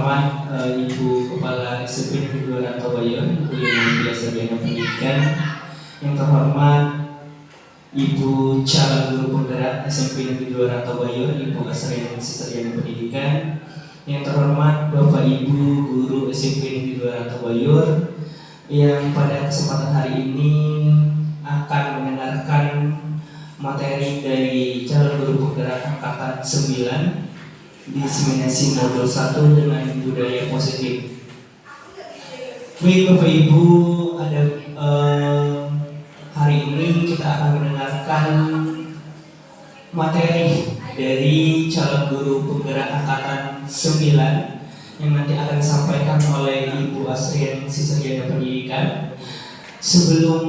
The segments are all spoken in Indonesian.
terhormat Ibu Kepala SMP Negeri 2 Rantabayor, Ibu yang biasa Sarjana Pendidikan, yang terhormat Ibu Calon Guru Penggerak SMP Negeri 2 Rantabayor, Ibu Asrianingsih Sarjana Pendidikan, yang terhormat Bapak Ibu Guru SMP Negeri 2 Rantabayor, yang pada kesempatan hari ini akan mendengarkan materi dari calon guru penggerak angkatan 9 diseminasi modul 1 dengan budaya positif. Baik Bapak Ibu, ada hari ini kita akan mendengarkan materi dari calon guru penggerak angkatan 9 yang nanti akan disampaikan oleh Ibu Asrianingsih Sarjana Pendidikan. Sebelum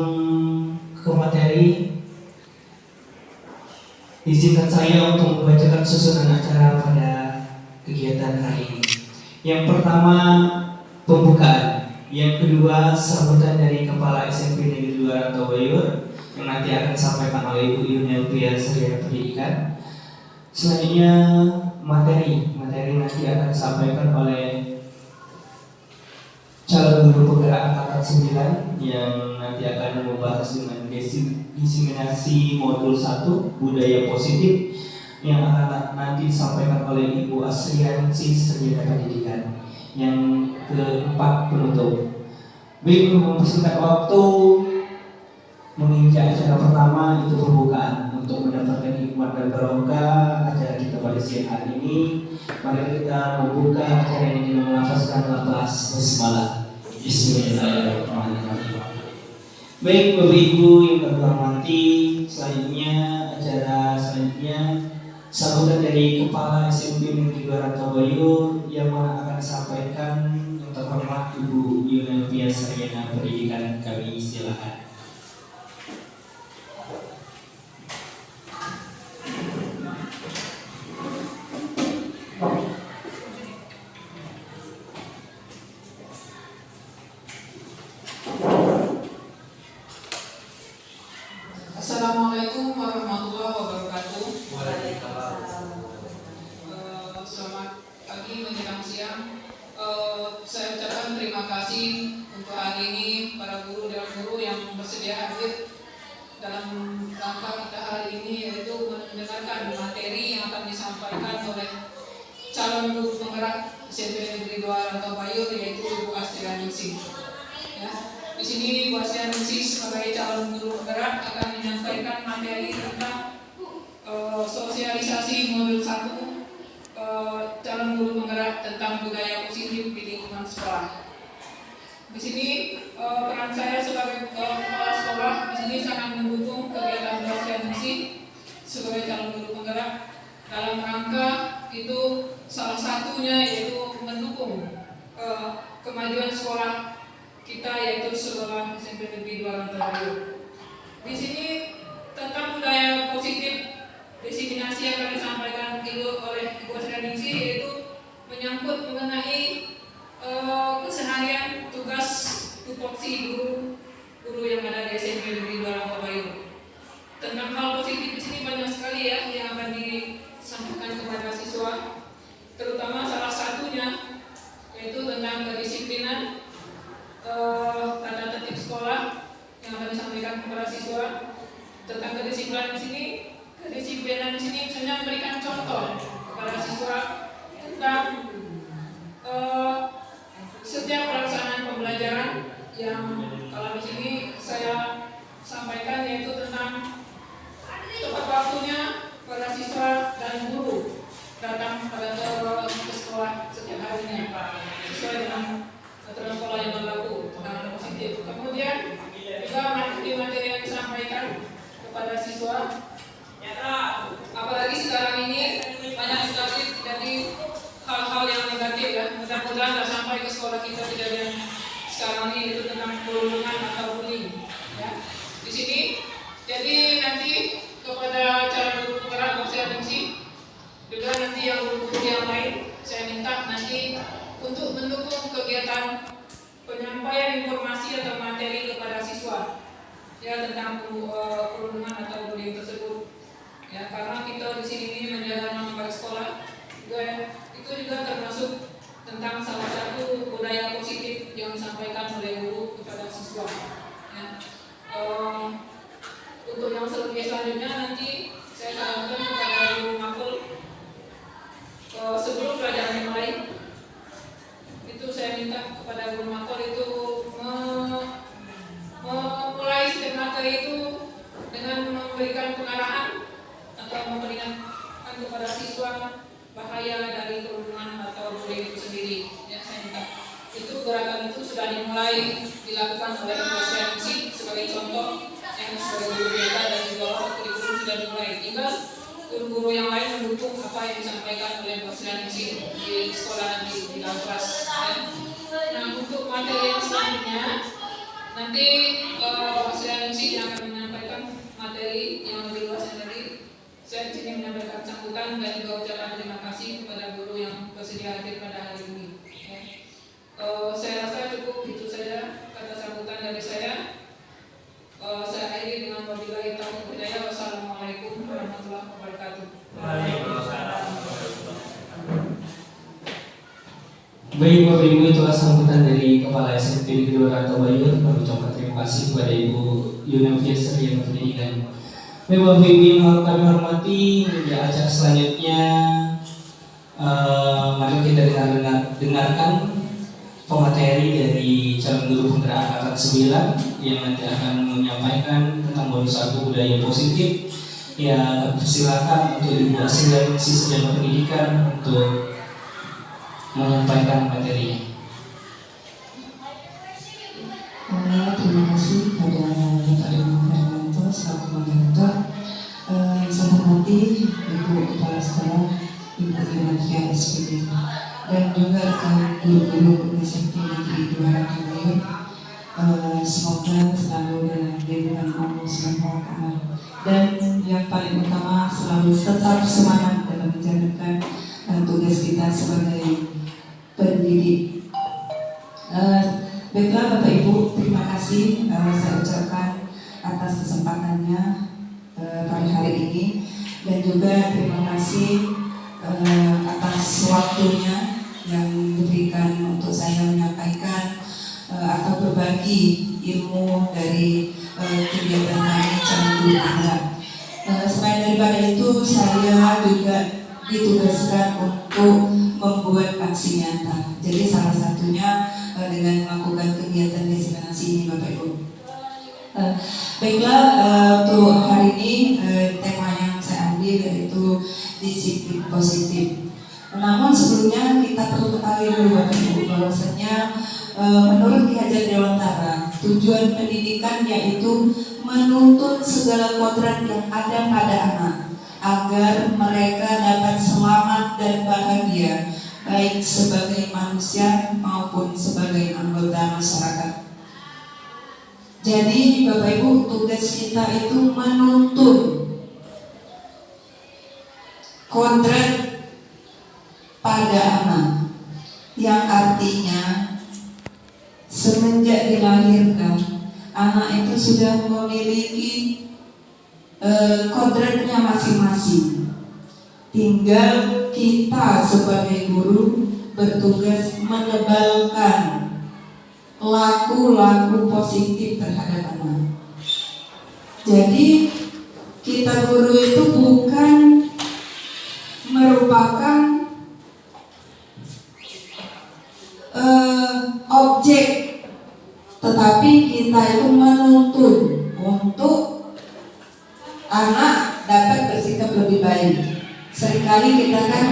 ke materi, izinkan saya untuk membacakan susunan acara pada kegiatan hari ini. Yang pertama, pembukaan. Yang kedua, sambutan dari Kepala SMP Negeri 2 Rantabayor yang nanti akan disampaikan oleh Ibu Yunelvia Sarjana Pendidikan. Selanjutnya materi nanti akan disampaikan oleh calon guru penggerak angkatan 9 yang nanti akan membahas dengan diseminasi modul 1 budaya positif yang akan nanti disampaikan oleh Ibu Asrianingsih Sarjana Pendidikan. Yang keempat, penutup. Baik, untuk mempersingkat waktu, menginjak acara pertama itu pembukaan. Untuk mendapatkan hikmat dan barokah acara kita pada siang hari ini, mari kita membuka acara ini dengan melafazkan lafaz basmalah. Bismillahirrahmanirrahim. Baik Bapak Ibu yang kami hormati, acara selanjutnya sambutan dari Kepala SMP Negeri 2 Rantabayor yang mana akan disampaikan yang terhormat Ibu Yunelvia Sarjana Pendidikan. Kami silakan. Assalamualaikum warahmatullahi wabarakatuh. Selamat pagi menjelang siang. Saya ucapkan terima kasih untuk hari ini para guru dan guru yang bersedia hadir dalam rangka kita hari ini, yaitu mendengarkan materi yang akan disampaikan oleh calon guru penggerak SMP Negeri 2 Rantabayor, yaitu Ibu Asrianingsih. Ya. Di sini Ibu Asrianingsih sebagai calon guru penggerak akan menyampaikan materi tentang sosialisasi modul 1 calon guru penggerak tentang budaya positif di lingkungan sekolah. Di sini peran saya sebagai kepala sekolah di sini sangat mendukung kegiatan Ibu Asrianingsih sebagai calon guru penggerak dalam rangka itu salah satunya yaitu mendukung kemajuan sekolah kita, yaitu sekolah SMP Negeri 2 Rantabayor. Di sini tentang budaya positif diseminasi yang akan disampaikan oleh Ibu Asrianingsih, yaitu menyangkut mengenai keseharian tugas tupoksi guru yang ada di SMP Negeri 2 Rantabayor. Tentang hal positif di sini banyak sekali ya yang akan disampaikan kepada siswa, terutama salah satunya yaitu tentang kedisiplinan, tata tertib sekolah yang akan disampaikan kepada siswa. Tentang kedisiplinan di sini misalnya memberikan contoh kepada siswa tentang setiap pelaksanaan pembelajaran yang kalau di sini saya sampaikan, yaitu tentang tepat waktunya para siswa dan guru datang pada ke sekolah setiap harinya sesuai dengan aturan sekolah yang berlaku tentang positif. Kemudian juga materi-materi yang disampaikan kepada siswa, apalagi sekarang ini banyak sekali jadi hal-hal yang negatif ya. Mudah-mudahan tidak sampai ke sekolah kita kejadian sekarang ini, itu tentang perundungan atau bullying ya. Di sini jadi nanti kepada calon guru penggerak Ibu Asrianingsih juga nanti yang guru-guru yang lain saya minta nanti untuk mendukung kegiatan penyampaian informasi atau materi kepada siswa ya tentang perundungan atau bullying tersebut ya, karena kita di sini ini menjaga nama baik sekolah juga, itu juga termasuk tentang salah satu budaya positif yang disampaikan oleh guru kepada siswa. Ya. Untuk yang selanjutnya nanti saya sarankan kepada guru makul sebelum pelajaran dimulai itu saya minta kepada guru makul itu memulai setiap materi itu dengan memberikan pengarahan atau memperingatkan kepada siswa bahaya dari kerumunan atau bullying itu sendiri. Ya, saya minta. Itu gerakan itu sudah dimulai dilakukan oleh dosen sebagai contoh yang sebagai guru BK dan juga kurikulum sudah dimulai. Tinggal guru-guru yang lain mendukung apa yang disampaikan oleh dosen di sekolah nanti di dalam kelas. Ya. Nah, untuk materi yang selanjutnya nanti dosen yang akan menyampaikan materi yang lebih luas yang tadi. Saya di sini menyampaikan sambutan dan juga ucapan terima kasih kepada guru yang bersedia hadir pada hari ini. Ya. Saya rasa cukup itu saja kata sambutan dari saya. Saya akhiri dengan wabillahi taufiq wal hidayah. Wassalamualaikum warahmatullahi wabarakatuh. Waalaikumsalam. Baik Bapak Ibu, itulah sambutan dari Kepala SMP Negeri 2 Rantabayur. Kami ucapkan terima kasih kepada Ibu Yunifias yang Pendidikan. Baik Bapak Ibu yang kami hormati, di acara selanjutnya mari kita dengarkan pemateri dari calon guru penggerak angkatan 9 yang nanti akan menyampaikan tentang modul 1 budaya positif. Ya, silakan untuk Ibu Asli Siswa Pendidikan untuk menyampaikan materinya. Terima kasih pada Bapak Ibu Hermanto selaku moderator. Saya hormati Ibu Kepala Sekolah, Ibu Yunifias SPD, dan juga rekan guru-guru SMP Negeri 2 Rantabayur. Semoga selalu dalam lindungan Allah Subhanahu wa Ta'ala, dan yang paling utama selalu tetap semangat dalam menjalankan tugas kita sebagai pendidik. Baiklah Bapak Ibu, terima kasih saya ucapkan atas kesempatannya pada hari ini, dan juga terima kasih atas waktunya yang diberikan untuk saya menyampaikan atau berbagi ilmu dari kegiatan kami calon guru penggerak. Selain daripada itu, saya juga ditugaskan untuk membuat aksi nyata. Jadi salah satunya dengan melakukan kegiatan destinasi ini Bapak Ibu. Baiklah, untuk hari ini tema yang saya ambil yaitu disiplin positif. Namun sebelumnya kita perlu ketahui dulu Bapak Ibu bahwasanya menurut Ki Hajar Dewantara, tujuan pendidikan yaitu menuntun segala kodrat yang ada pada anak agar mereka dapat selamat dan bahagia, baik sebagai manusia maupun sebagai anggota masyarakat. Jadi Bapak Ibu, tugas kita itu menuntun kodrat pada anak, yang artinya semenjak dilahirkan anak itu sudah memiliki kodratnya masing-masing. Tinggal kita sebagai guru bertugas menebalkan laku-laku positif terhadap anak. Jadi kita guru itu bukan merupakan objek, tetapi kita itu menuntun untuk anak dapat bersikap lebih baik. Seringkali kita kan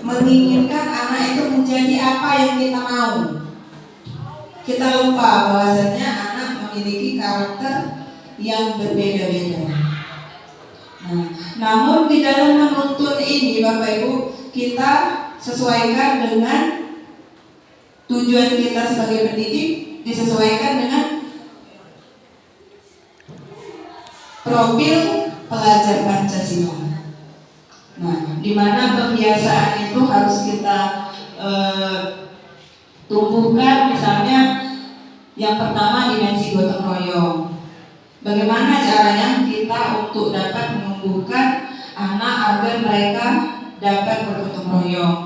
menginginkan anak itu menjadi apa yang kita mau. Kita lupa bahwasanya anak memiliki karakter yang berbeda-beda. Namun di dalam menuntun ini Bapak Ibu, kita sesuaikan dengan tujuan kita sebagai pendidik, disesuaikan dengan profil pelajar Pancasila. Di mana pembiasaan itu harus kita tumbuhkan. Misalnya yang pertama dimensi gotong royong. Bagaimana caranya kita untuk dapat menumbuhkan anak agar mereka dapat bergotong royong.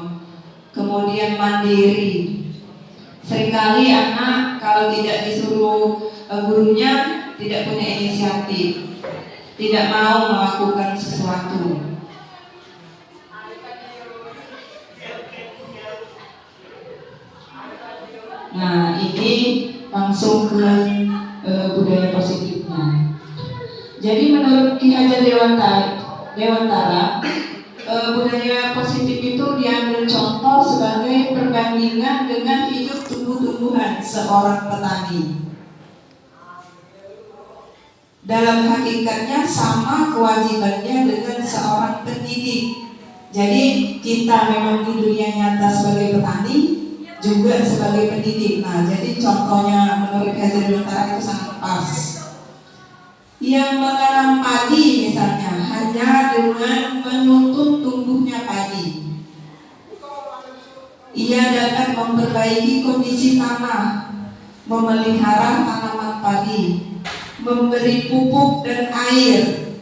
Kemudian mandiri. Seringkali anak kalau tidak disuruh gurunya tidak punya inisiatif, tidak mau melakukan sesuatu. Nah, ini langsung ke budaya positifnya. Jadi menurut Ki Hajar Dewantara, budaya positif itu diambil contoh sebagai perbandingan dengan hidup tumbuh-tumbuhan seorang petani. Dalam hakikatnya sama kewajibannya dengan seorang pendidik. Jadi kita memang di dunia nyata sebagai petani, juga sebagai pendidik. Nah, jadi contohnya menurut Ki Hajar Dewantara itu sangat pas. Yang menanam padi misalnya hanya dengan menuntun tumbuhnya padi. Ia dapat memperbaiki kondisi tanah, memelihara tanaman padi, memberi pupuk dan air,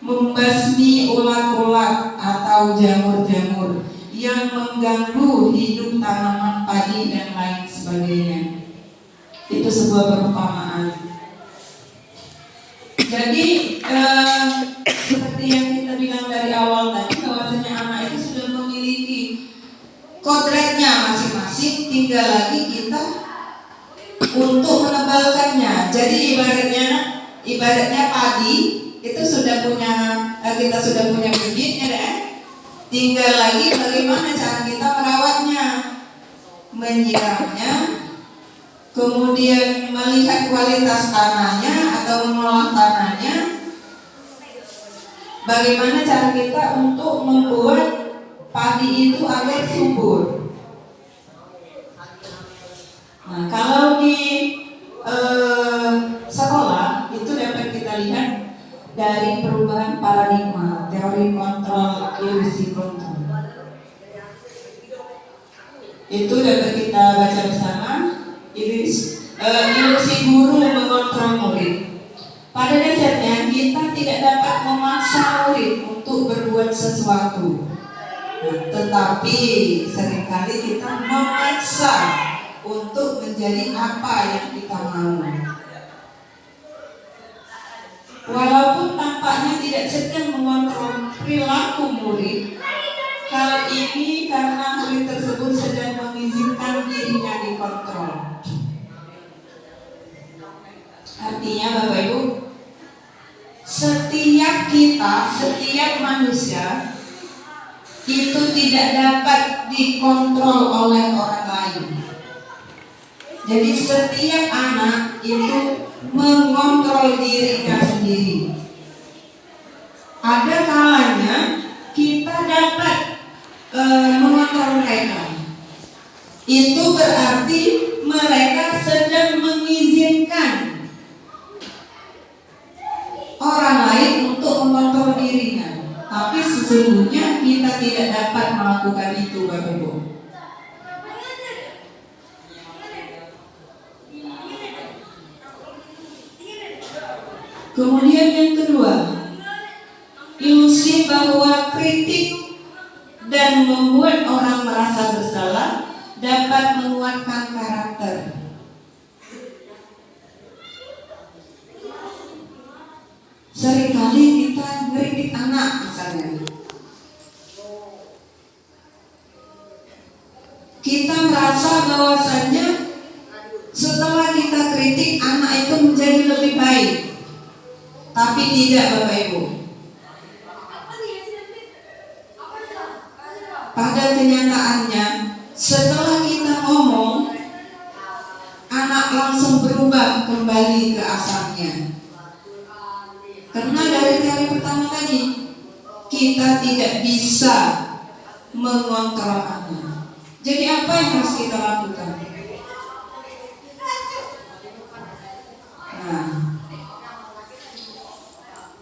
membasmi ulat-ulat atau jamur-jamur yang mengganggu hidup tanaman padi dan lain sebagainya. Itu sebuah perumpamaan. Jadi seperti yang kita bilang dari awal tadi, bahwasanya anak itu sudah memiliki kodratnya masing-masing, tinggal lagi kita untuk menebalkannya. Jadi ibaratnya padi itu sudah punya, kita sudah punya bibitnya deh. Tinggal lagi bagaimana cara kita merawatnya, menyiramnya, kemudian melihat kualitas tanahnya atau mengolah tanahnya. Bagaimana cara kita untuk membuat padi itu agar subur. Nah, kalau di sekolah itu dapat kita lihat dari perubahan paradigma, teori kontrol, ilusi kontrol. Itu dapat kita baca bersama. Ilusi guru mengontrol murid. Pada dasarnya kita tidak dapat memaksa murid untuk berbuat sesuatu. Nah, tetapi seringkali kita memaksa untuk menjadi apa yang kita mau. Walaupun tampaknya tidak sedang mengontrol perilaku murid, hal ini karena murid tersebut sedang mengizinkan dirinya dikontrol. Artinya Bapak Ibu, setiap manusia itu tidak dapat dikontrol oleh orang lain. Jadi setiap anak itu mengontrol dirinya sendiri. Ada kalanya kita dapat mengontrol mereka. Itu berarti mereka sedang mengizinkan orang lain untuk mengontrol dirinya. Tapi sesungguhnya kita tidak dapat melakukan itu, Bapak Ibu. Kemudian yang kedua, ilusi bahwa kritik dan membuat orang merasa bersalah dapat menguatkan karakter. Seringkali kita ngeritik anak misalnya. Kita merasa bahwasannya setelah kita kritik anak itu menjadi lebih baik. Tapi tidak, Bapak Ibu. Pada kenyataannya, setelah kita ngomong, anak langsung berubah kembali ke asalnya. Karena dari teori pertama tadi, kita tidak bisa mengontrol anak. Jadi apa yang harus kita lakukan? Nah,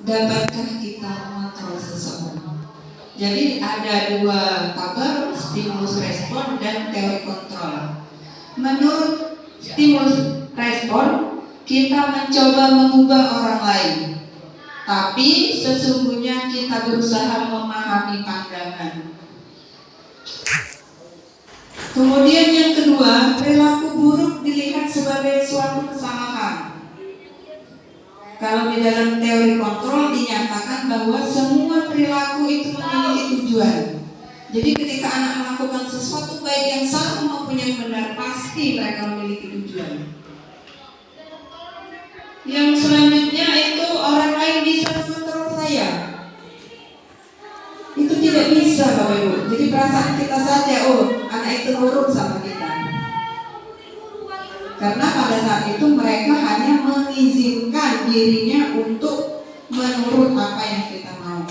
dapatkah kita mengontrol seseorang? Jadi ada dua tabel, stimulus respon dan teori kontrol. Menurut stimulus respon, kita mencoba mengubah orang lain. tapi sesungguhnya kita berusaha memahami pandangan. Kemudian yang kedua, perilaku buruk dilihat sebagai suatu kesalahan. Kalau di dalam teori kontrol dinyatakan bahwa semua perilaku itu memiliki tujuan. Jadi ketika anak melakukan sesuatu baik yang salah maupun yang benar, pasti mereka memiliki tujuan. Yang selanjutnya itu orang lain bisa mengontrol saya. Itu tidak bisa Bapak Ibu. Jadi perasaan kita saja, oh anak itu nurut sama kita. Karena pada saat itu mereka hanya mengizinkan dirinya untuk menurut apa yang kita mau.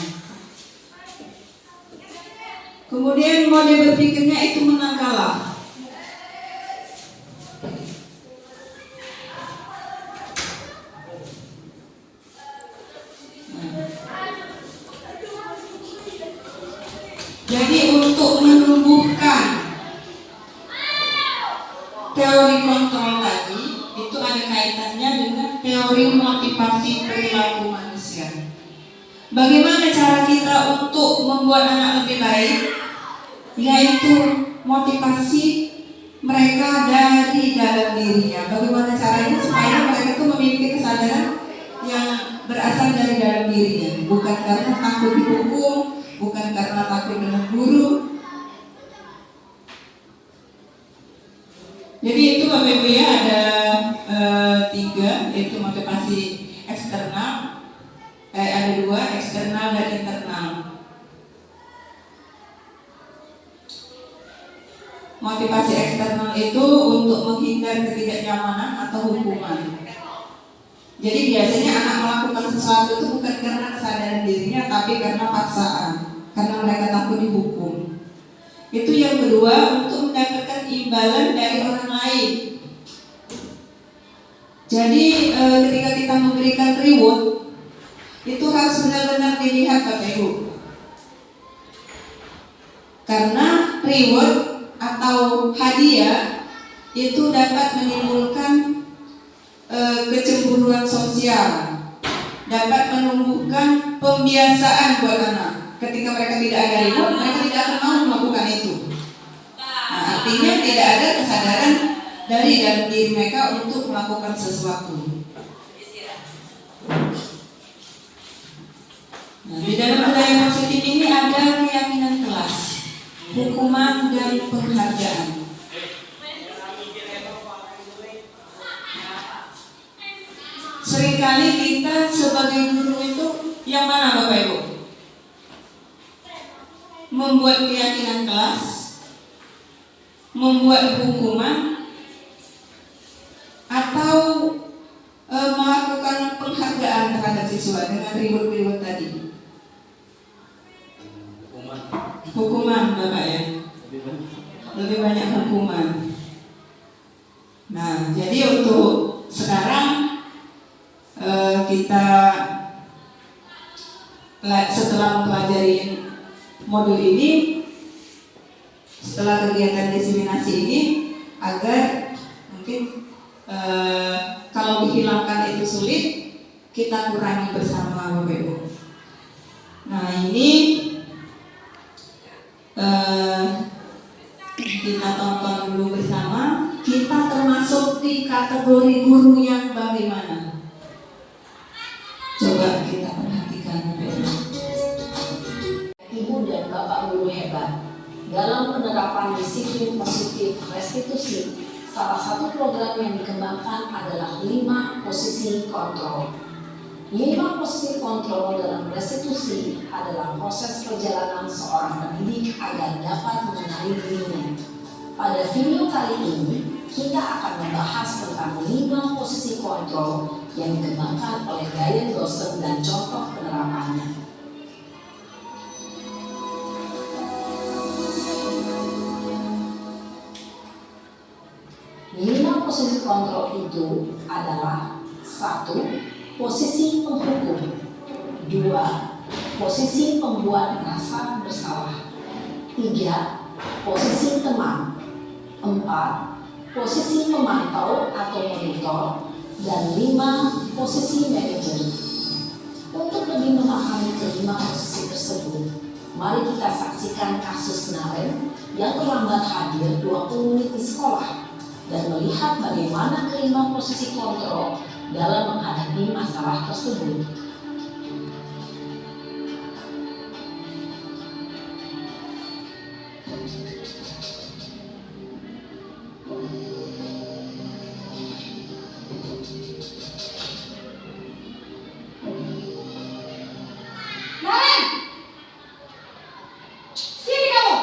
Kemudian mode berpikirnya itu menang kalah. Jadi untuk menumbuhkan teori kontrol tadi itu ada kaitannya dengan teori motivasi perilaku manusia. Bagaimana cara kita untuk membuat anak lebih baik? Yaitu motivasi mereka dari dalam dirinya. Bagaimana caranya supaya mereka itu memiliki kesadaran yang berasal dari dalam dirinya, bukan karena takut dihukum, bukan karena takut dengan guru. Jadi itu Bapak Ibu ya, ada 3, yaitu motivasi eksternal, ada 2, eksternal dan internal. Motivasi eksternal itu untuk menghindar ketidaknyamanan atau hukuman. Jadi biasanya anak melakukan sesuatu itu bukan karena kesadaran dirinya, tapi karena paksaan, karena mereka takut dihukum. Itu yang kedua, untuk mendapatkan imbalan dari orang lain. Jadi ketika kita memberikan reward, itu harus benar-benar dilihat Bapak Ibu. Karena reward atau hadiah itu dapat menimbulkan kecemburuan sosial, dapat menumbuhkan pembiasaan buat anak. Ketika mereka tidak ada reward, mereka tidak akan mau melakukan itu. Nah, artinya tidak ada kesadaran dari dalam diri mereka untuk melakukan sesuatu. Nah, di dalam budaya positif ini ada keyakinan kelas, hukuman dan penghargaan. Seringkali kita sebagai guru itu yang mana Bapak Ibu? Membuat keyakinan kelas, membuat hukuman, atau melakukan penghargaan terhadap siswa dengan reward tadi. Hukuman Bapak ya, lebih banyak hukuman. Nah, jadi untuk sekarang kita setelah mempelajari modul ini, setelah kegiatan diseminasi ini, agar mungkin kalau dihilangkan itu sulit, kita kurangi bersama Bapak Ibu. Nah ini kita tonton dulu bersama. Kita termasuk di kategori guru yang bagaimana? Coba kita perhatikan Bapak Ibu. Ibu dan Bapak guru hebat dalam penerapan disiplin positif restitusi. Salah satu program yang dikembangkan adalah 5 posisi kontrol. 5 posisi kontrol dalam restitusi adalah proses perjalanan seorang pendidik agar dapat mengenali dirinya. Pada video kali ini, kita akan membahas tentang 5 posisi kontrol yang dikembangkan oleh Brian Dawson dan contoh penerapannya. Lima posisi kontrol itu adalah 1. Posisi penghukum, 2. Posisi pembuat merasa bersalah, 3. Posisi teman, 4. Posisi pemantau atau monitor, dan 5. Posisi manajer. Untuk lebih memahami kelima posisi tersebut, mari kita saksikan kasus Naren yang terlambat hadir 20 menit di sekolah dan melihat bagaimana kelima posisi kontrol dalam menghadapi masalah tersebut. Naren, sini kamu.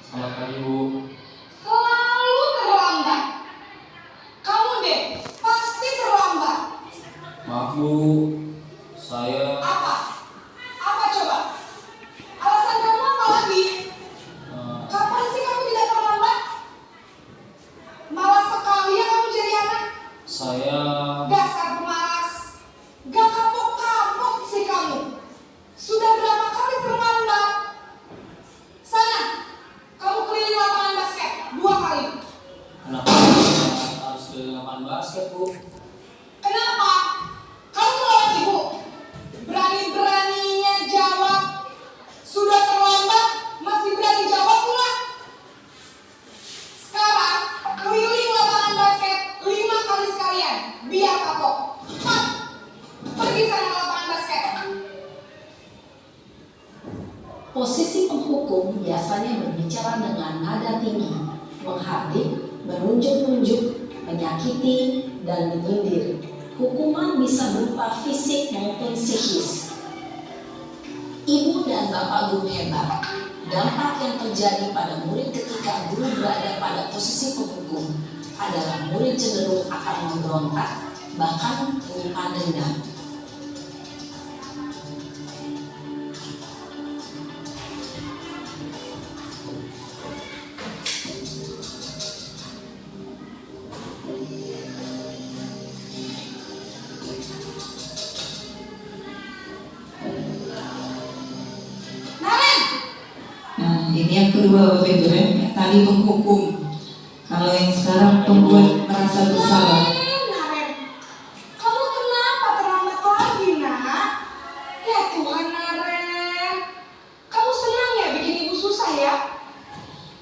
Selamat pagi, Bu. Selalu terlambat. Kamu deh, pasti terlambat. Maaf, Bu. Saya Apa? Apa coba? Alasan kamu apa lagi? Kapan sih kamu tidak terlambat? Malas sekali ya kamu jadi anak. saya Dasar pemalas. Gak kapok-kapok sih kamu. Sudah berapa kali terlambat? Sana, kamu keliling lapangan basket 2 kali. kenapa harus ke lapangan basket, Bu? Kenapa? Kamu melawan ibu. Berani-beraninya jawab. Sudah terlambat, masih berani jawab pula. Sekarang, keliling lapangan basket 5 kali sekalian. Biar kapok. Cepat. Pergi sana ke lapangan basket. Posisi penghukum biasanya berbicara dengan nada tinggi, menghardik, menunjuk-nunjuk, menyakiti, dan menyindir. Hukuman bisa berupa fisik maupun psikis. Ibu dan bapak guru hebat. Dampak yang terjadi pada murid ketika guru berada pada posisi penghukum adalah murid cenderung akan memberontak, bahkan menyimpan dendam. Naren, Nah, ini yang kedua Bapak Ibu ya. Tadi penghukum. Kalau yang sekarang pembuat merasa bersalah. Naren, kamu kenapa terlambat lagi, nak? Ya Tuhan, Naren. Kamu senang ya bikin ibu susah ya?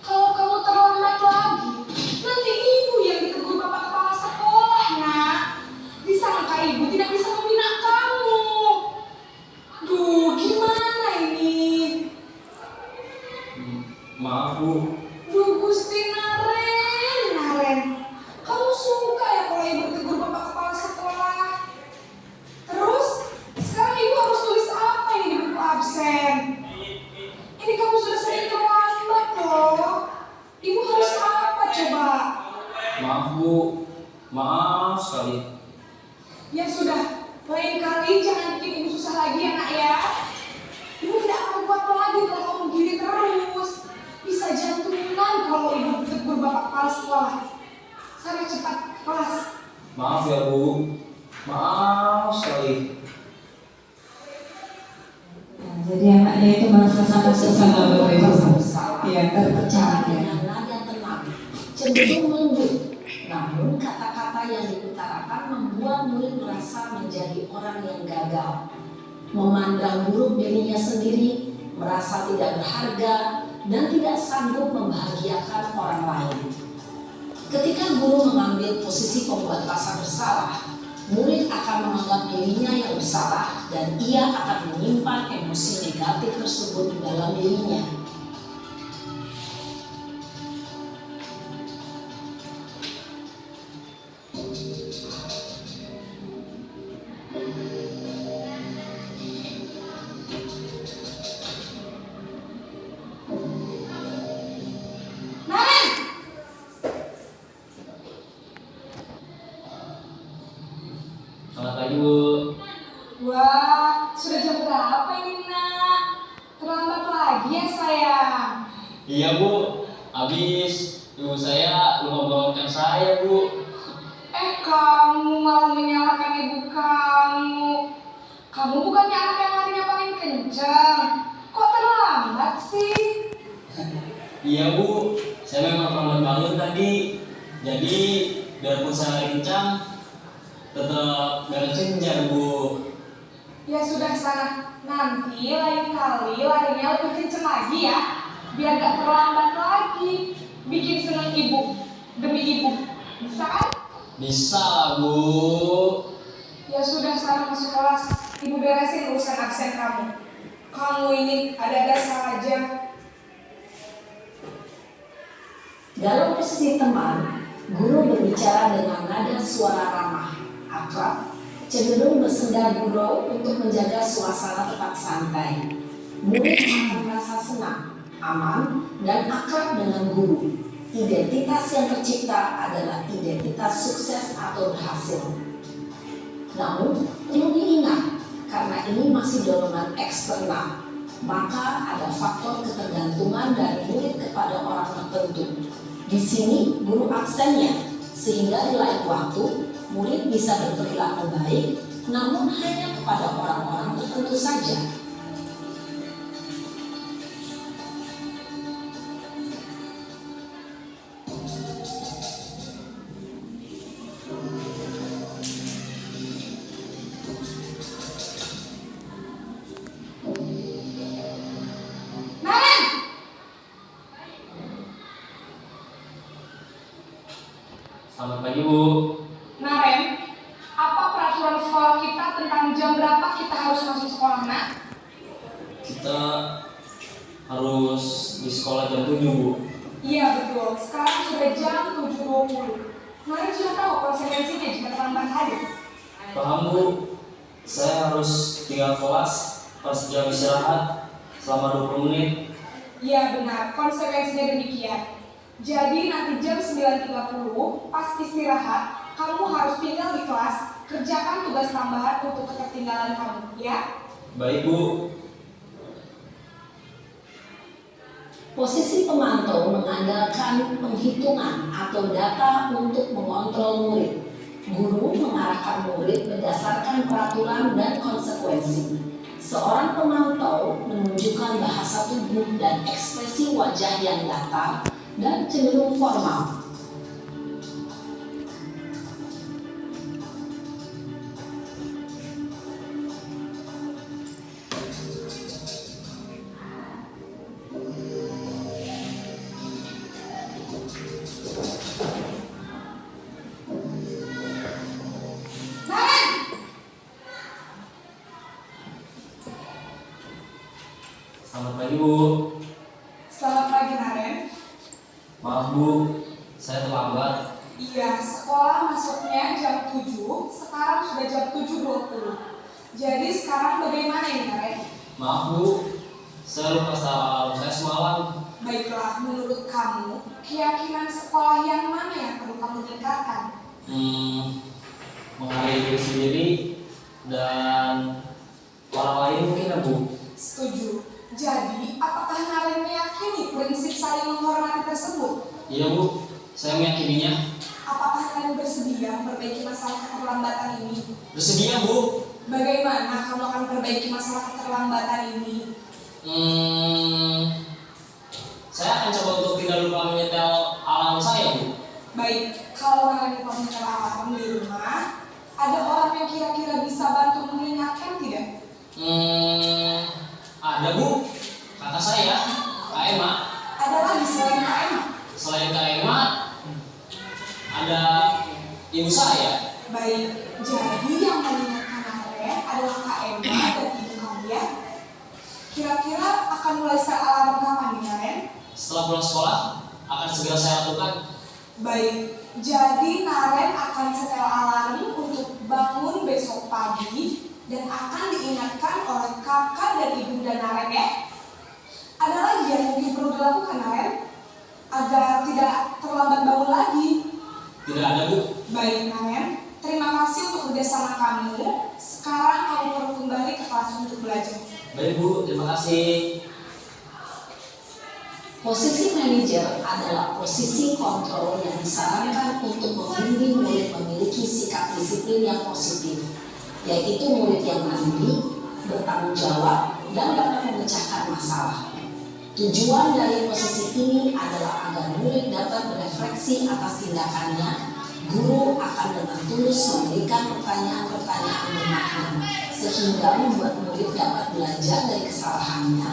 Kalau kamu terlambat lagi, nanti ibu yang ditegur bapak kepala sekolah, nak. Disangka ibu tidak bisa membina kamu. Duh, gimana ini? Maaf, Bu. Duh, Gusti Naren. Kamu suka ya kalau ibu tegur bapak kepala sekolah? Terus, sekarang ibu harus tulis apa ini di buku absen? Ini kamu sudah sering terlambat loh. Ibu harus apa coba? Maaf, Bu. Maaf sekali. Ya sudah, lain kali jangan bikin ibu susah lagi ya nak ya. Ibu tidak akan kuat lagi kalau kamu gini terus. Bisa jantungan kalau ibu tegur bapak kepala sekolah. Sana cepat kelas. Maaf ya, Bu. Maaf sekali. Nah, jadi anaknya itu merasa sangat bersalah Bapak Ibu. Ya, terpecah ya. Dengan nada tenang, cenderung lembut. Namun kata-kata yang diutarakan membuat murid merasa menjadi orang yang gagal, memandang buruk dirinya sendiri, merasa tidak berharga, dan tidak sanggup membahagiakan orang lain. Ketika guru mengambil posisi pembuat rasa bersalah, murid akan menganggap dirinya yang bersalah dan ia akan menyimpan emosi negatif tersebut di dalam dirinya. Naren, Selamat pagi, Bu. wah sudah jam berapa ini nak? Terlambat lagi ya sayang. Iya, Bu. Habis ibu saya lupa bangunkan saya, Bu. Kamu malah menyalahkan ibu kamu. Kamu bukannya anak yang larinya paling kencang. Kok terlambat sih? Iya, Bu. Saya memang terlambat bangun tadi. Jadi, biarpun saya lari kencang, Tetap gak kejar Bu. Ya sudah sana, nanti lain kali larinya lebih kenceng lagi ya, biar gak terlambat lagi. Bikin seneng ibu, demi ibu, bisa kan? Bisa lah Bu. Ya sudah sana masuk kelas, ibu beresin urusan absen kamu. Kamu ini ada-ada saja. Dalam posisi teman, guru berbicara dengan nada suara ramah, akrab, cenderung bersenda gurau untuk menjaga suasana tetap santai. Murid akan merasa senang, aman, dan akrab dengan guru. Identitas yang tercipta adalah identitas sukses atau berhasil. Namun, perlu diingat, karena ini masih dorongan eksternal, maka ada faktor ketergantungan dari murid kepada orang tertentu. Di sini guru absennya, sehingga di lain waktu murid bisa berperilaku baik, namun hanya kepada orang-orang tertentu saja. Naren! Selamat pagi Bu. Naren, apa peraturan sekolah kita tentang jam berapa kita harus masuk sekolah, nak? Kita harus di sekolah jam 7 Bu. Iya betul, sekarang sudah jam 7.20. Naren sudah tahu konsekuensinya jika terlambat hadir. Paham Bu. Saya harus tinggal kelas pas jam istirahat selama 20 menit. Iya benar, konsekuensinya demikian. Jadi nanti jam 9.30 pas istirahat, kamu harus tinggal di kelas, kerjakan tugas tambahan untuk ketertinggalan kamu, ya? Baik Bu. Posisi pemantau mengandalkan penghitungan atau data untuk mengontrol murid. Guru mengarahkan murid berdasarkan peraturan dan konsekuensi. Seorang pemantau menunjukkan bahasa tubuh dan ekspresi wajah yang datar dan cenderung formal. Naren! Selamat pagi Bu. Selamat pagi, Naren. Maaf Bu, saya terlambat. Iya, sekolah masuknya jam 7, sekarang sudah jam 7.20. Jadi sekarang bagaimana ini, Naren? Maaf Bu, saya lupa salam saya semalam. Baiklah, menurut kamu, keyakinan sekolah yang mana yang perlu kamu tingkatkan? Menghargai diri sendiri dan orang lain mungkin ya Bu. Setuju. Jadi, apakah Naren meyakini prinsip saling menghormati tersebut? Iya Bu, saya meyakininya. Apakah Naren bersedia memperbaiki masalah keterlambatan ini? Bersedia Bu. Bagaimana kamu akan perbaiki masalah keterlambatan ini? Saya akan coba untuk tidak lupa menyetel alarm saya Bu. Baik, kalau Naren lupa menyetel alarm di rumah, ada orang yang kira-kira bisa bantu mengingatkan tidak? Ada Bu, kakak saya, Kak Emma. Ada lagi selain Kak Emma? Selain Kak Emma, ada ibu saya. Baik, jadi yang mengingatkan Naren adalah Kak Emma dan ibu kamu ya. Kira-kira akan mulai start alarm kapan nih Naren? Setelah pulang sekolah, akan segera saya lakukan. Baik, jadi Naren akan setel alarm untuk bangun besok pagi dan akan diingatkan oleh kakak dan ibu dan Naren ya. Ada lagi yang mungkin perlu dilakukan Naren agar tidak terlambat bangun lagi? Tidak ada Bu. Baik Naren, terima kasih untuk kerjasama kamu. Sekarang kamu perlu kembali ke kelas untuk belajar. Baik Bu, terima kasih. Posisi manajer adalah posisi kontrol yang disarankan untuk membimbing murid memiliki sikap disiplin yang positif, yaitu murid yang mandiri, bertanggung jawab, dan dapat memecahkan masalah. Tujuan dari posisi ini adalah agar murid dapat berefleksi atas tindakannya Guru akan dengan tulus memberikan pertanyaan-pertanyaan bermakna sehingga membuat murid dapat belajar dari kesalahannya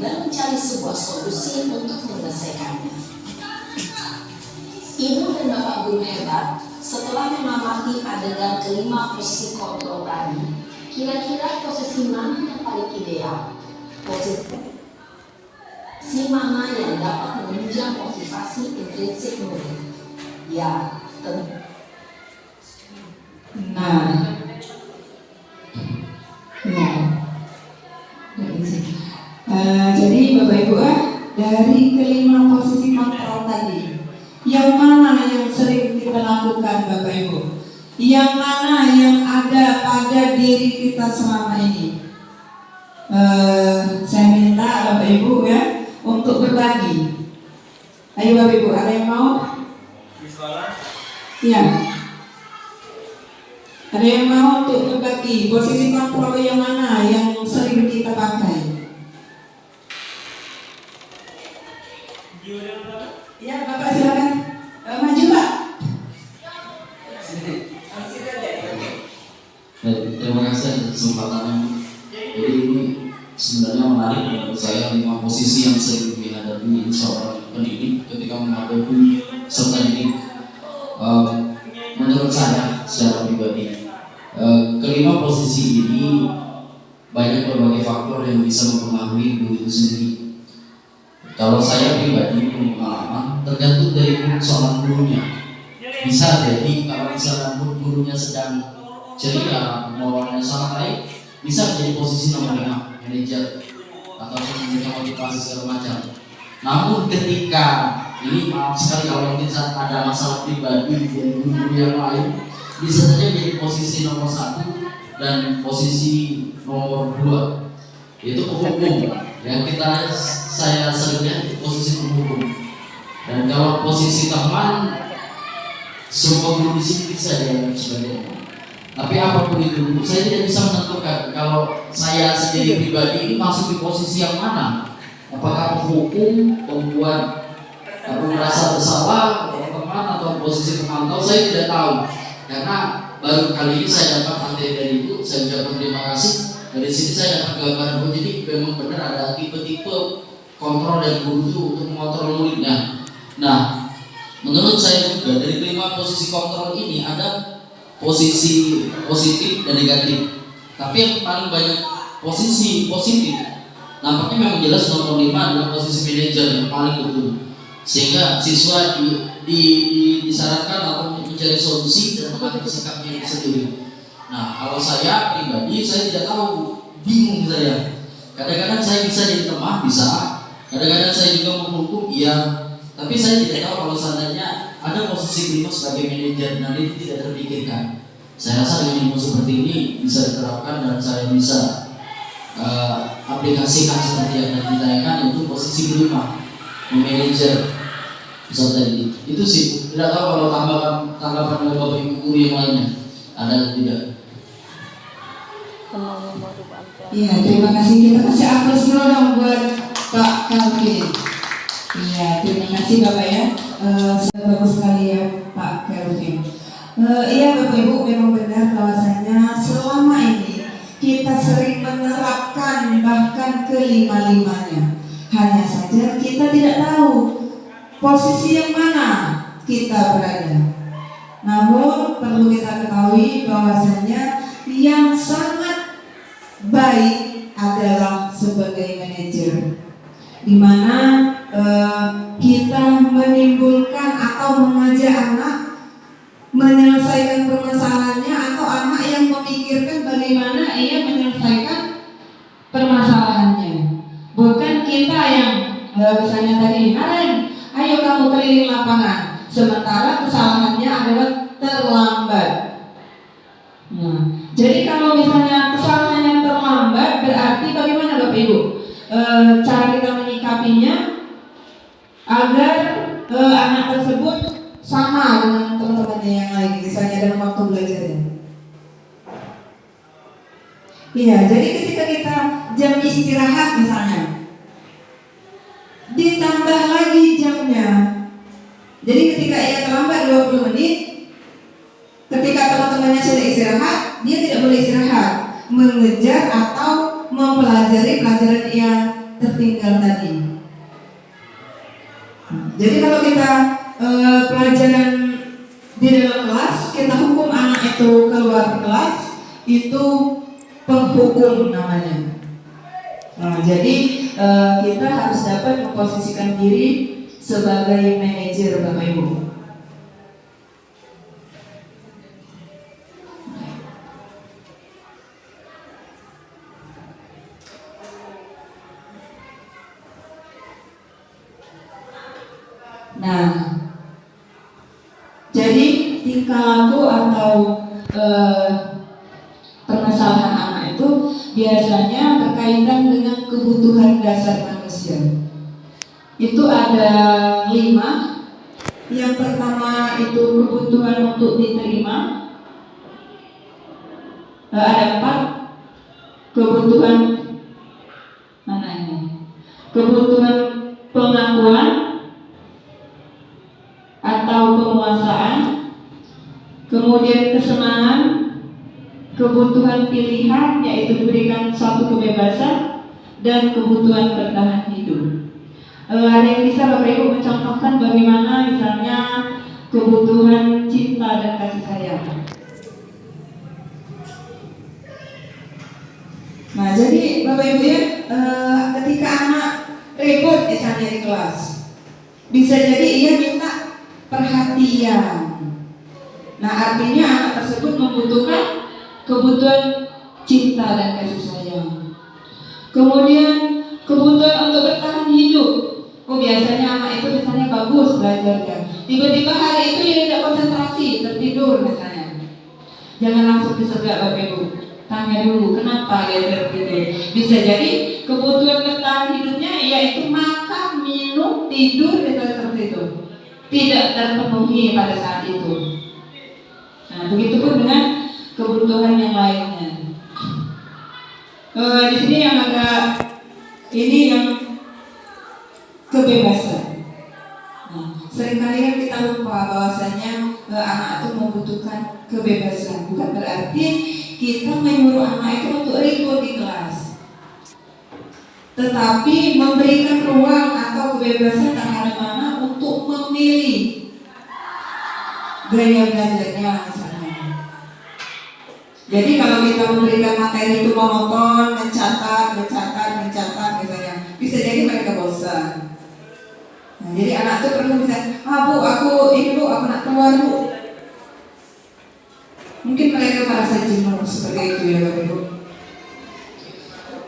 dan mencari sebuah solusi untuk menyelesaikannya. Ibu dan Bapak guru hebat, setelah mengamati adegan kelima posisi kontrol tadi, kira-kira posisi mana yang paling ideal? Posisi mana yang dapat menunjang motivasi intrinsik murid? Ya, tentu. Nah, ya. Jadi Bapak Ibu, dari kelima posisi kontrol tadi, yang mana yang sering kita lakukan Bapak Ibu? Yang mana yang ada pada diri kita selama ini? Saya minta Bapak Ibu ya untuk berbagi. Ayo Bapak Ibu, ada yang mau? Iya. Ada yang mau untuk berbagi posisi kontrol yang mana yang sering kita pakai? Ya, Bapak silakan. Maju Pak. Baik, terima kasih atas kesempatannya. Jadi ini sebenarnya menarik menurut saya 5 posisi yang sering dihadapi seorang pendidik ketika menghadapi peserta didik. Menurut saya secara pribadi, kelima posisi ini banyak berbagai faktor yang bisa mempengaruhi guru itu sendiri. Kalau saya pribadi punya pengalaman, tergantung dari seorang gurunya. Bisa jadi kalau misalnya gurunya sedang ceria, pembawaannya sangat baik, bisa menjadi posisi nomor 5, manajer atau memberikan motivasi segala macam. Namun ketika ini maaf sekali kalau kita ada masalah pribadi dari guru yang lain, bisa saja menjadi posisi nomor 1 dan posisi nomor 2, yaitu penghukum. Yang saya sering lihat itu posisi penghukum. Dan kalau posisi teman, semua guru di sini bisa dianggap sebagai. Tapi apapun itu, saya tidak bisa menentukan kalau saya sendiri pribadi ini masuk di posisi yang mana. Apakah penghukum, pembuat, atau merasa bersalah, atau teman, atau posisi pemantau, saya tidak tahu. Karena baru kali ini saya dapat materi dari Ibu, saya ucapkan terima kasih. Dari sini saya dapat gambaran bahwa jadi memang benar ada tipe-tipe kontrol dari guru itu untuk mengontrol muridnya. Nah, menurut saya juga dari kelima posisi kontrol ini ada posisi positif dan negatif. Tapi yang paling banyak posisi positif nampaknya memang jelas nomor 5 adalah posisi manajer yang paling betul. Sehingga siswa disarankan atau mencari solusi dan mengambil sikapnya sendiri. Nah, kalau saya pribadi, saya tidak tahu, bingung saya. Kadang-kadang saya bisa jadi teman, bisa. Kadang-kadang saya juga menghukum, iya. Tapi saya tidak tahu kalau seandainya ada posisi kelima sebagai manajer, dan itu tidak terpikirkan. Saya rasa dengan ilmu seperti ini bisa diterapkan dan saya bisa aplikasikan seperti yang tadi ditanyakan, yaitu posisi kelima, manajer peserta didik. Itu sih. Tidak tahu kalau tanggapan dari Bapak Ibu guru yang lainnya ada atau tidak. Iya, terima kasih. Kita kasih aplaus dulu dong buat Pak Kelvin. Iya, terima kasih Bapak ya. Bagus sekali ya Pak Kelvin. Iya Bapak Ibu, memang benar bahwasanya selama ini kita sering menerapkan bahkan kelima-limanya. Hanya saja kita tidak tahu posisi yang mana kita berada. Namun perlu kita ketahui bahwasanya yang sangat baik adalah sebagai manajer, di mana kita menimbulkan atau mengajak anak menyelesaikan permasalahannya, atau anak yang memikirkan bagaimana ia menyelesaikan permasalahannya. Bukan kita yang misalnya tadi, ayo kamu keliling lapangan, sementara kesalahannya adalah terlambat. Nah, jadi kalau misalnya kesalahannya terlambat, berarti bagaimana Bapak Ibu? Cara kita menyikapinya agar anak tersebut sama dengan teman-temannya yang lain, misalnya dalam waktu belajarnya. Iya, jadi ketika kita jam istirahat misalnya, ditambah lagi jamnya. Jadi ketika ia terlambat 20 menit, tuannya sudah istirahat, dia tidak boleh istirahat, mengejar atau mempelajari pelajaran yang tertinggal tadi. Jadi kalau kita pelajaran di dalam kelas, kita hukum anak itu keluar kelas, itu penghukum namanya. Nah, jadi kita harus dapat memposisikan diri sebagai manajer, Bapak Ibu. Nah, jadi tingkah laku atau permasalahan anak itu biasanya berkaitan dengan kebutuhan dasar manusia. Itu ada 5. Yang pertama itu kebutuhan untuk diterima. Ada 4. Kebutuhan mana ini? Kebutuhan pengakuan atau penguasaan, kemudian kesenangan, kebutuhan pilihan yaitu diberikan suatu kebebasan, dan kebutuhan bertahan hidup. Ada yang bisa Bapak Ibu mencontohkan bagaimana misalnya kebutuhan cinta dan kasih sayang? Nah, jadi Bapak Ibu ya, ketika anak ribut misalnya di kelas, bisa jadi ia minta perhatian. Nah, artinya anak tersebut membutuhkan kebutuhan cinta dan kasih sayang. Kemudian kebutuhan untuk bertahan hidup. Oh, biasanya anak itu misalnya bagus belajarnya, tiba-tiba hari itu dia tidak konsentrasi, tertidur misalnya. Jangan langsung disergap Bapak Ibu, tanya dulu kenapa dia tertidur. Bisa jadi kebutuhan bertahan hidupnya yaitu makan, minum, tidur, seperti itu, tidak terpenuhi pada saat itu. Nah, begitupun dengan kebutuhan yang lainnya. Di sini yang agak ini yang kebebasan. Nah, seringkali kan kita lupa bahwasanya anak itu membutuhkan kebebasan. Bukan berarti kita menyuruh anak itu untuk ribut di kelas, tetapi memberikan ruang atau kebebasan terhadap anak untuk memilih gaya belajarnya misalnya. Jadi kalau kita memberikan materi itu monoton, mencatat misalnya, bisa jadi mereka bosan. Nah, jadi anak itu perlu bisa, Bu, aku nak keluar Bu. Mungkin mereka merasa jenuh seperti itu ya Bapak Ibu.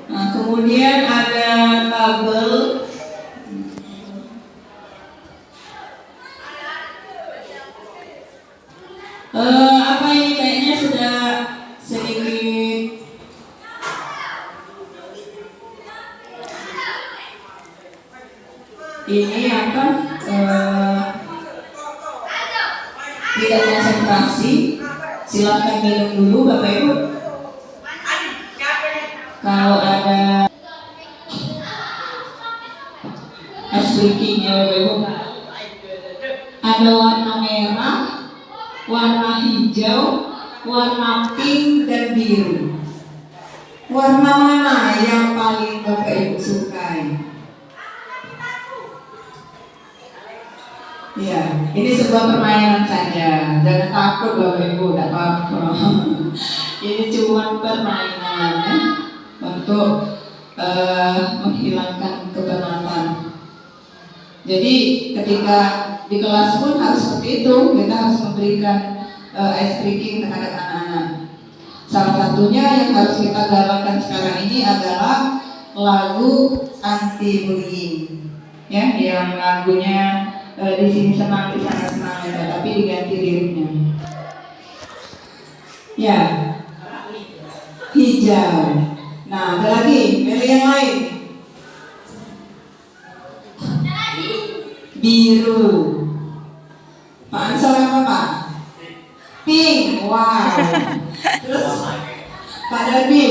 Nah, kemudian ada tabel. Apa ini kayaknya sudah sedikit ini apa? Tidak konsentrasi. Silakan minum dulu Bapak Ibu. Kalau ada speaking ya Bapak Ibu, ada warna merah, warna hijau, warna pink dan biru. Warna mana yang paling Bapak Ibu sukai? Ya, ini sebuah permainan saja. Jangan takut Bapak Ibu, tidak apa-apa. Ini cuma permainan ya, untuk menghilangkan kepenatan. Jadi ketika di kelas pun harus seperti itu, kita harus memberikan ice breaking terhadap anak-anak. Salah satunya yang harus kita galakkan sekarang ini adalah lagu anti bullying, ya, yang lagunya di sini senang, di sana senang, ya, tapi diganti liriknya. Ya, hijau. Nah, ada lagi, pilih yang lain. Biru. Pak Ansor apa Pak? Pink. Wow. Terus Pak Darbi?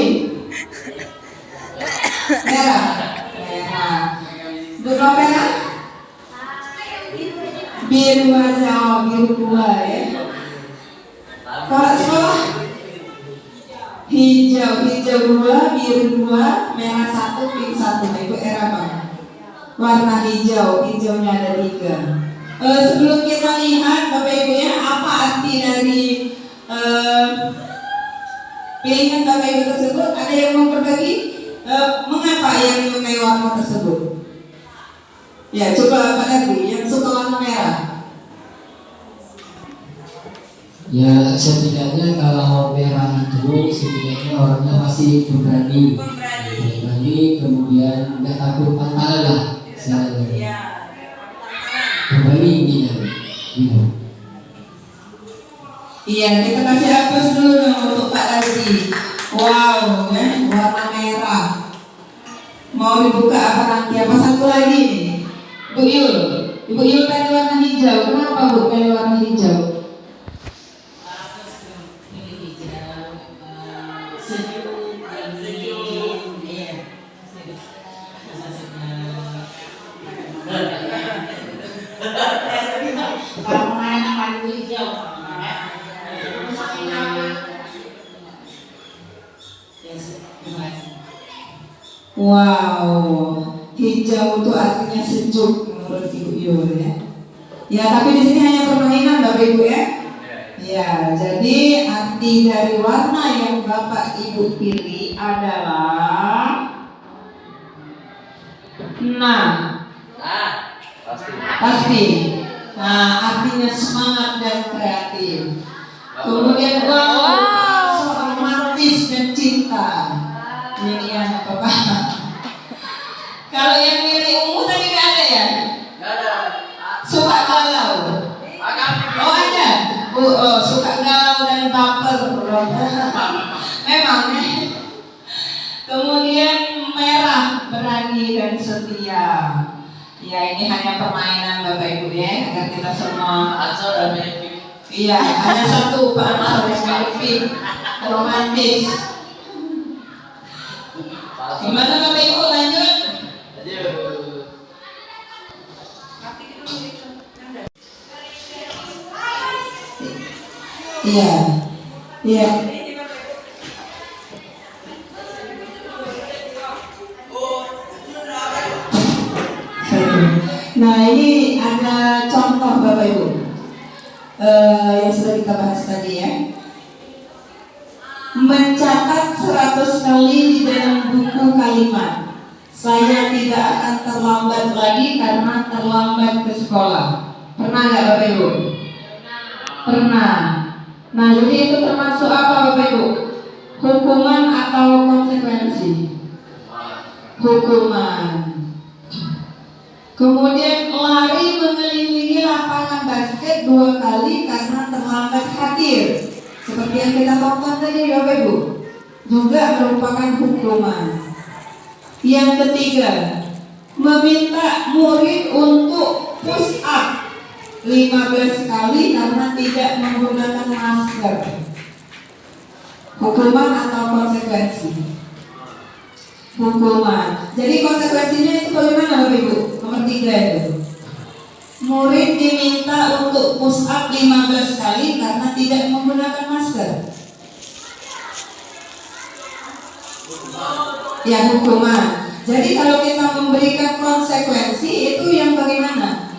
Merah. Merah. Bu Novela? Biru aja, biru dua ya. Kalau sekolah hijau 2, biru 2, merah 1, pink 1. Ibu era apa? Warna hijau, hijaunya ada 3. Sebelum kita lihat Bapak Ibu ya, apa arti dari pilihan Bapak Ibu tersebut? Ada yang mau berbagi? Mengapa yang menyukai warna tersebut? Ya, coba Pak Darbi yang suka warna merah. Ya, setidaknya kalau merah itu setidaknya orangnya pasti pemberani, kemudian nggak takut tantangan lah, pemberani gitu. Iya, kita kasih aplaus dulu dong untuk Pak Darbi. Wow, ya, warna merah. Mau dibuka apa nanti? Apa satu lagi nih? Bu Yul, Ibu Yul tadi warna hijau. Kenapa Bu pilih warna hijau? Wow, hijau itu artinya sejuk menurut Ibu Yul ya. Ya, tapi di sini hanya permainan Bapak Ibu ya. Ya, jadi arti dari warna yang Bapak Ibu pilih adalah pasti. Nah, artinya semangat dan kreatif. Kemudian romantis dan cinta. Ini yang apa? Kalau yang milih ungu tadi nggak ada ya? Nggak ada. Suka galau. Oh ada. Suka galau dan baper. Memang. Kemudian merah, berani dan setia. Ya, ini hanya permainan Bapak Ibu ya, agar kita semua. Iya, hanya satu Pak Ansor yang mirip, romantis. Gimana Bapak Ibu, lanjut? Iya, iya. Nah, ini ada contoh Bapak Ibu yang sudah kita bahas tadi ya. Mencatat 100 kali di dalam buku kalimat. Saya tidak akan terlambat lagi karena terlambat ke sekolah. Pernah nggak Bapak Ibu? Pernah. Nah, jadi itu termasuk apa Bapak Ibu? Hukuman atau konsekuensi? Hukuman. Kemudian lari mengelilingi lapangan basket 2 kali karena terlambat hadir. Seperti yang kita tonton tadi Bapak Ibu, juga merupakan hukuman. Yang ketiga, meminta murid untuk push up 15 kali karena tidak menggunakan masker. Hukuman atau konsekuensi? Hukuman. Jadi konsekuensinya itu bagaimana Bapak Ibu? Nomor 3 itu. Murid diminta untuk push up 15 kali karena tidak menggunakan masker. Ya, hukuman. Jadi kalau kita memberikan konsekuensi itu yang bagaimana?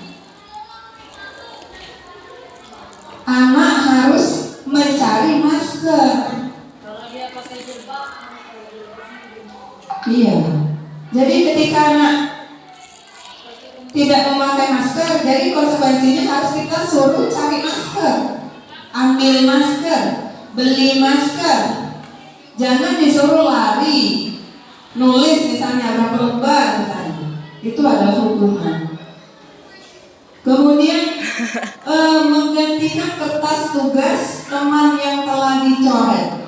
Anak harus mencari masker. Kalau dia pakai jilbab, Iya. Jadi ketika anak tidak memakai masker, jadi konsekuensinya harus kita suruh cari masker, ambil masker, beli masker. Jangan disuruh lari, nulis misalnya berapa lembar misalnya. Itu adalah hukuman. Kemudian menggantikan kertas tugas teman yang telah dicoret.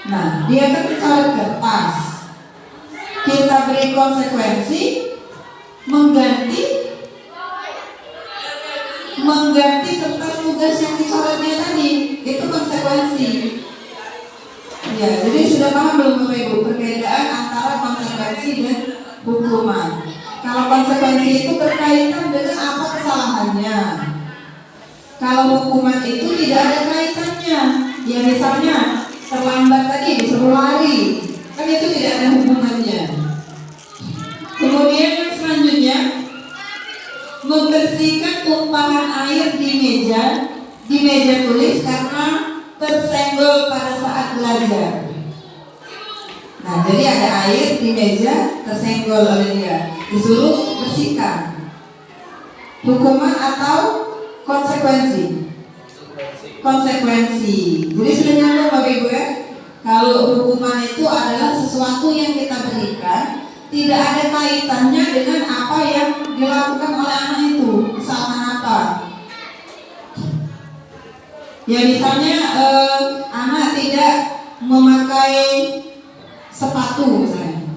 Nah, dia kan dicoret kertas. Kita beri konsekuensi mengganti kertas tugas yang dicoretnya tadi. Itu konsekuensi. Ya, jadi sudah paham belum Bapak Ibu perbedaan antara konsekuensi dan hukuman? Kalau konsekuensi itu berkaitan dengan apa kesalahannya. Kalau hukuman itu tidak ada kaitan Ya misalnya terlambat tadi disuruh lari, kan itu tidak ada hubungannya. Kemudian yang selanjutnya, membersihkan tumpahan air di meja tulis karena tersenggol pada saat belajar. Nah, jadi ada air di meja tersenggol oleh dia, disuruh bersihkan. Hukuman atau konsekuensi? Konsekuensi. Jadi sudah nyambung Bapak Ibu ya. Kalau hukuman itu adalah sesuatu yang kita berikan, tidak ada kaitannya dengan apa yang dilakukan oleh anak itu. Kesalahan apa? Ya misalnya anak tidak memakai sepatu misalnya,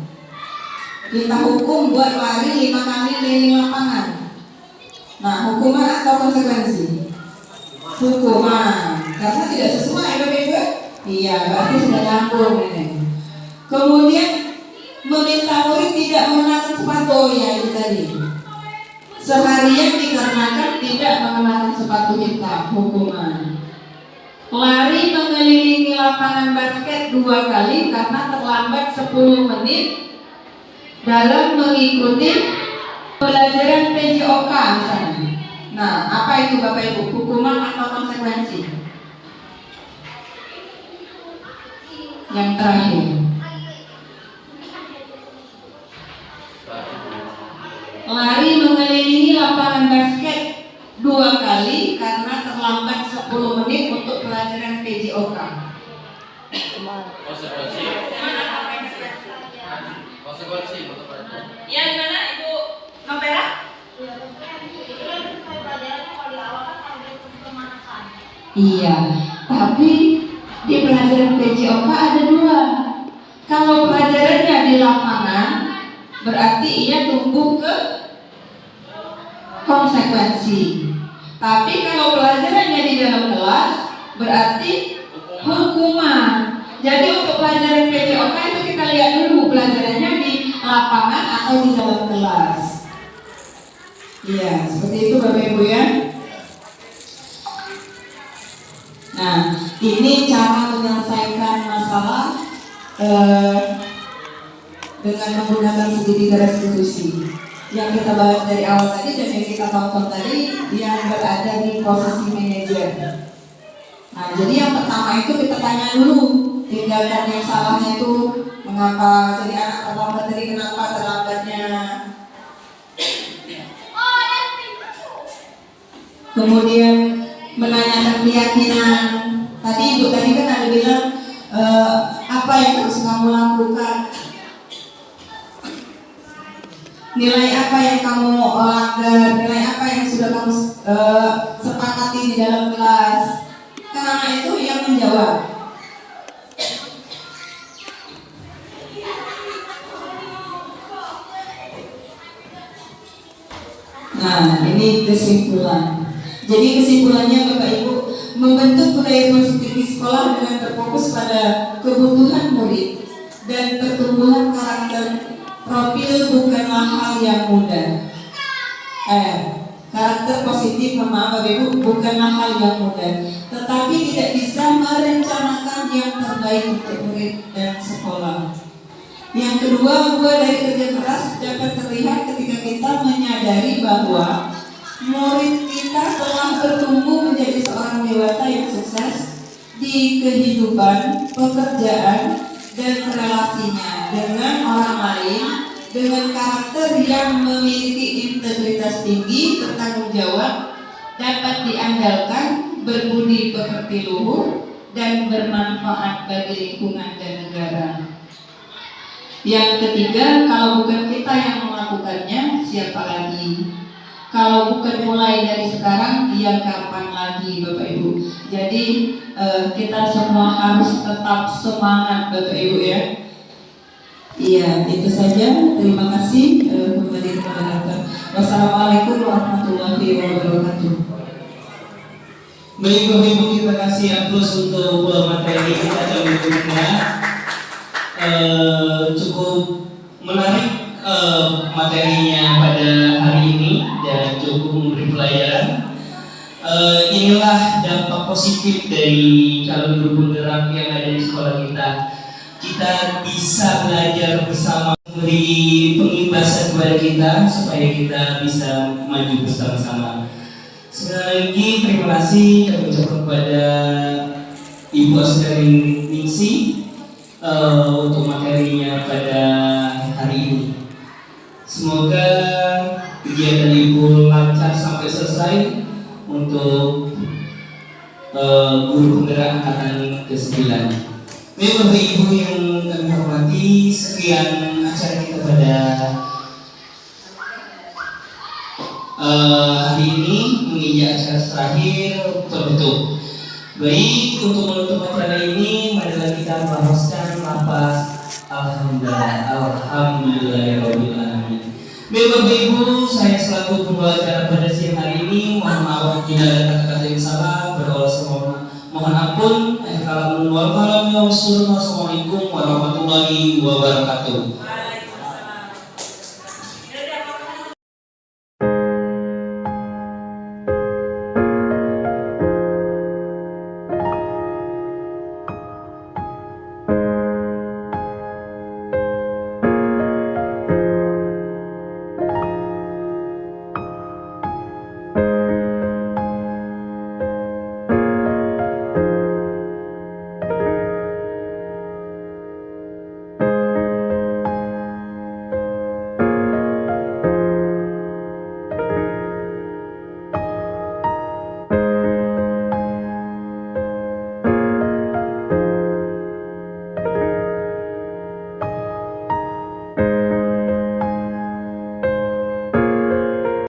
kita hukum buat lari 5 kali keliling lapangan. Nah, hukuman atau konsekuensi? Hukuman, karena tidak sesuai Bapak Ibu. Iya, berarti sudah nyambung ini. Kemudian meminta murid tidak mengenakan sepatu, ya itu tadi. Seharian dikarenakan tidak mengenakan sepatu hitam, hukuman. Lari mengelilingi lapangan basket 2 kali karena terlambat 10 menit dalam mengikuti pelajaran PJOK misalnya. Nah, apa itu Bapak Ibu? Hukuman atau konsekuensi? Yang terakhir, lari mengelilingi lapangan basket 2 kali karena terlambat 10 menit untuk pelajaran PJOK. Konsekuensi. Ya gimana Ibu Nopera? Iya, tapi di pelajaran PJOK ada 2. Kalau pelajarannya di lapangan, berarti ia tumbuh ke konsekuensi. Tapi kalau pelajarannya di dalam kelas, berarti hukuman. Jadi untuk pelajaran PJOK itu kita lihat dulu pelajarannya di lapangan atau di dalam kelas. Iya, seperti itu Bapak Ibu ya. Nah, ini cara menyelesaikan masalah dengan menggunakan segitiga restitusi yang kita bahas dari awal tadi dan yang kita tonton tadi, yang berada di posisi manajer. Nah, jadi yang pertama itu kita tanya dulu tindakan yang salahnya itu mengapa jadi anak terlambat, tadi kenapa terlambatnya. Kemudian menanyakan keyakinan. Tadi Ibu tadi kan ada bilang apa yang harus kamu lakukan, nilai apa yang kamu langgar, nilai apa yang sudah kamu sepakati di dalam kelas. Kan anak itu yang menjawab. Nah, ini kesimpulan. Jadi kesimpulannya Bapak Ibu, membentuk budaya positif di sekolah dengan berfokus pada kebutuhan murid dan pertumbuhan karakter profil bukanlah hal yang mudah. Karakter positif, maaf Bapak Ibu, bukanlah hal yang mudah, tetapi tidak bisa merencanakan yang terbaik untuk murid dan sekolah. Yang kedua, buah dari kerja keras dapat terlihat ketika kita menyadari bahwa murid kita telah bertumbuh menjadi seorang dewasa yang sukses di kehidupan, pekerjaan, dan relasinya dengan orang lain, dengan karakter yang memiliki integritas tinggi, bertanggung jawab, dapat diandalkan, berbudi pekerti luhur, dan bermanfaat bagi lingkungan dan negara. Yang ketiga, kalau bukan kita yang melakukannya, siapa lagi? Kalau bukan mulai dari sekarang, ya kapan lagi Bapak Ibu? Jadi kita semua harus tetap semangat Bapak Ibu ya. Iya, itu saja. Terima kasih. Kembali kepada Wassalamualaikum warahmatullahi wabarakatuh. Baik Bapak Ibu, kita kasih aplaus untuk materi kita dan berikutnya. Cukup menarik materinya pada hari ini dan cukup memberi pelajaran. Inilah dampak positif dari calon guru penggerak yang ada di sekolah kita. Kita bisa belajar bersama, memberi pengimbasan kepada kita supaya kita bisa maju bersama-sama. Sekali lagi terima kasih kami ucapkan kepada Ibu Asdarin Ningsi untuk materinya pada hari ini. Semoga kegiatan Ibu lancar sampai selesai untuk guru penggerak angkatan ke-9. Bapak Ibu yang kami hormati, sekian acara kita pada hari ini menginjak acara terakhir penutup. Baik, untuk menutup acara ini, marilah kita melafazkan lafaz Alhamdulillah, Alhamdulillahirabbil alamin. Bapak Ibu, saya selaku pembawa acara pada siang hari ini mohon maaf jika ada kata-kata yang salah, berdoa semua mohon ampun. Assalamualaikum warahmatullahi wabarakatuh.